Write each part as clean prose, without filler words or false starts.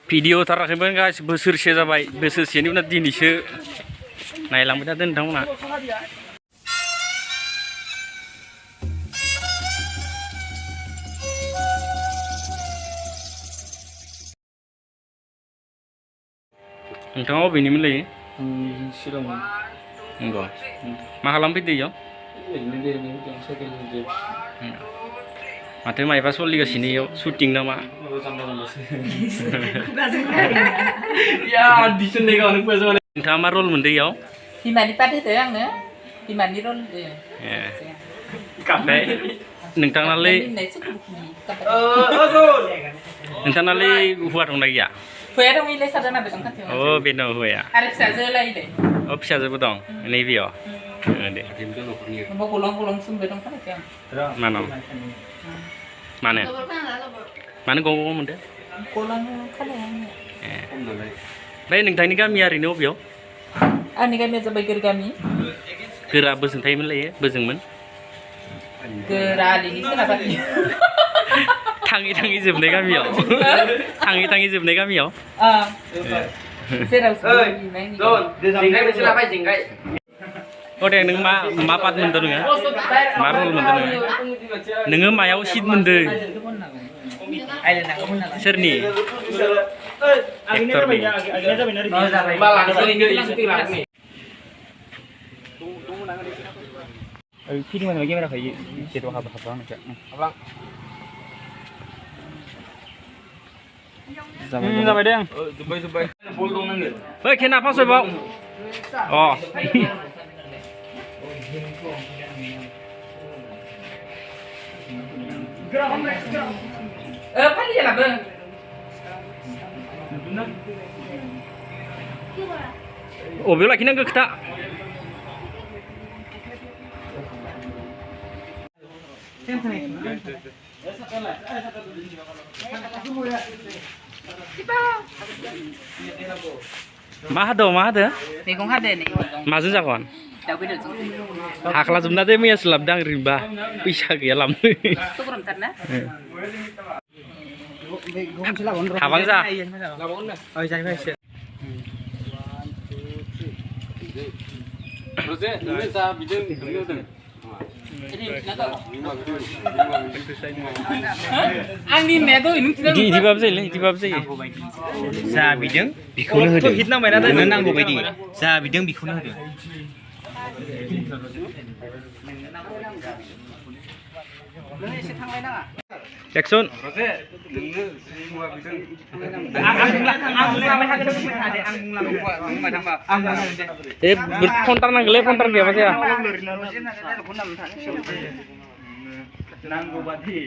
Video थाराखैमोन गासै बोसोरसे जाबाय बोसोरसेनि उनाव दिनैसो नायलांबाय थादों नोंथांमोना नोंथाङा अबेनिमोनलै शिलंमोन नंगौ मा खालामफैदो इयाव माथो मायबा सोलिगासिनो इयाव शुटिं नामा नोंथाङा मा रल मोनदों इयाव बिमानि पार्ट होदो आङो बिमानि रल होदो ओमफ्राय नोंथांनालाय हौवा दंना गैया हौवाया दं इलाय सादों ना बेजों खाथियाव अ बेनो हौवाया आरो फिसाजोलाय इलाय अ फिसाजोबो दं नैबेयाव दे गलं गलं सोंबाय दं खाथियाव मानो मानो मानो गं गं मोनदो गलं खालाया ओमफ्राय नोंथांनि गामिया ओरैनो अबेयाव आंनि गामिया जाबाय गोर गामि गोरा बोजों थायोमोन लायो बोजोंमोन गोरा आलिनि सोनाबाखि थाङै थाङै जोबनाय गामियाव थाङै थाङै जोबनाय गामियाव जेराव अ दे नों मा पार्ट मोनदों नोङो मा रल मोनदों नोङो मायाव सिट मोनदों सोरनि एक्टरनि film mana kamera kayak gitu apa abang जाबाय दे जोब्बाय बल दं नाङो बै खेना फासयबाव अ फालिया लाबो अबेयाव लाखिनांगौ खोथा मा हादो मैगं हादो नै माजों जागोन दाउ बेदरजों हाख्ला जोबना दे मैयासो लाबोदों आं ओरैनोबा फैसा गैया लाबनो गरमथारना हाबां जा रजे नोङो जा बिदों बिदिनो होदों आंनि होननायाथ' इदिबाबो जायोलै इदिबाबो जायो जा बिदों बेखौनो होदो हिट नांबायना नोंनो नांगौ बायदि जा बिदों बेखौनो होदो एक्सन फन्टार नांगौलै फन्टार गैयाबा जाया नांगौ बादि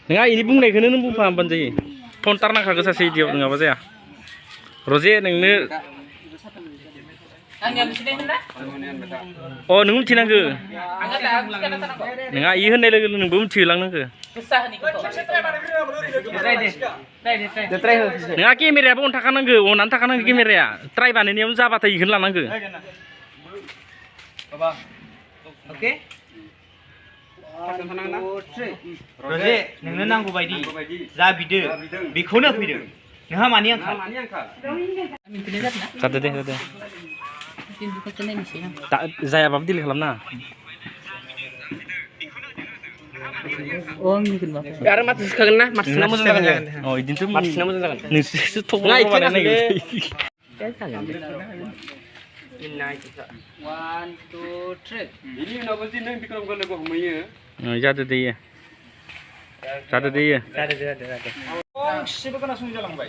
नङा इनि बुंनायखौनो नों बुंफाबानो जायो फन्टार नांखागौ सासे इदियाव नङाबा जाया रजे नोंनो अ नों मिथिनांगौ नङा इ होननाय लोगो नोंबो मिथिहोलांनांगौ नङा केमेरायाबो अन थाखानांगौ अनानै थाखानांगौ केमेराया ट्राइ बानायनायावनो जाबाथाय इखौनो लानांगौ ओके रजे नोंनो नांगौ बायदि जा बिदो बेखौनो फैदो नोंहा मानि आंखाल जादो दे जायाबाबो दिले खालामना आरो माथो सिखागोन ना माथोना मोजां जागोन अ इदिनोथ' माथोना मोजां जागोन नोंसोरसो थक बानायनो नागिरदों 1 2 3 बिनि उनावबो जे नों बिक्रमखौ लोगो हमहैयो जादो दे गंसेबो खोनासङै जालांबाय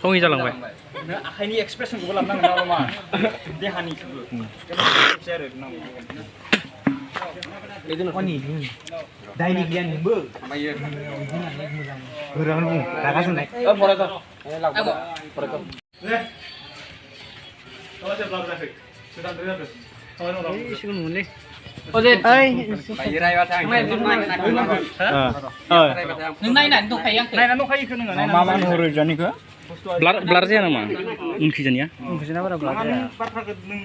सङै जालांबाय नों आखाइनि एक्सप्रेसनखौबो लाबोनांगोन ना मा देहानिखौबो दायनि गैया नोंबो माबायो गोरां रागा जोंनाय अजे नायनानै दंखायो आंखौ नायनानै दंखायो इखौ नोङो मा मा नुहुरो जानिखौ Blar sih nama. Unkijanya. Kesana pada belakang.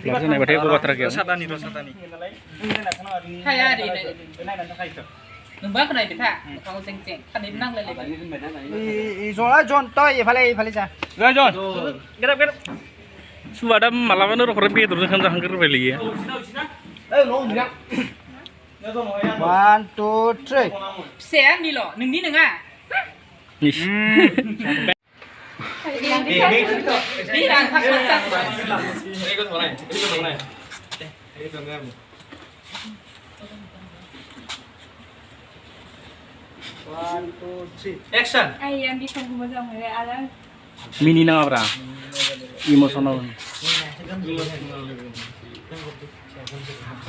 Blar sih naik aku batra kia. Rasatani. Kayak di Nunggu aku naik bisa, kamu seng-seng, kan ini nang lele. Soalnya John toy vale sa. Gak John. Gerap. Sudah malam itu orang pergi terus kan sangkir beli ya. 1 2 3. Saya nih loh, neng ah. Nih. Ini kan tak masak. Action. Ay, yang bisa kumasa mo ala. Mini nang apa? Emosional.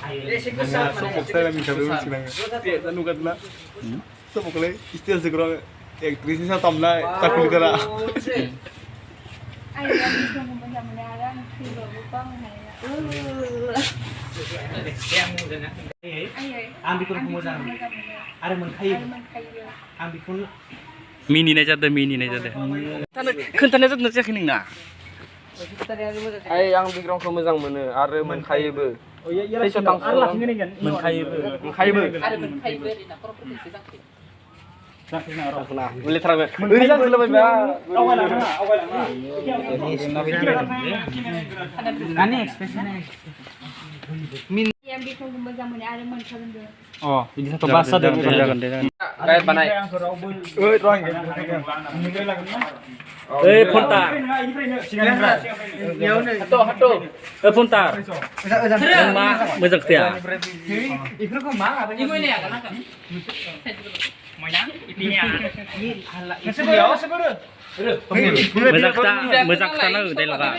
Ay, yang bisa kumasa mo ala. Silo bupang hay. Ay, Ambil kurang kemudian. Ada menkayu. Ambil pun. Mini nih jadi. Kentan aja nanti kini na. Ay, yang bikin aku mezang mana, ada menkhayib. Oh iya iya. Arlah ngene kan. Menkhayib. Ada menkhayib di nak properti sakit. Nah, Boleh terang. Ini kan belum ada. Kan ekspresinya. yang bisa kumasa mo ala man karon do. Oh, ini satu bahasa dari Kayak panai. Puntar. Hato. Puntar. Yang mah mezak dia. Ibu ini ya kan? Mezak sana udah lah.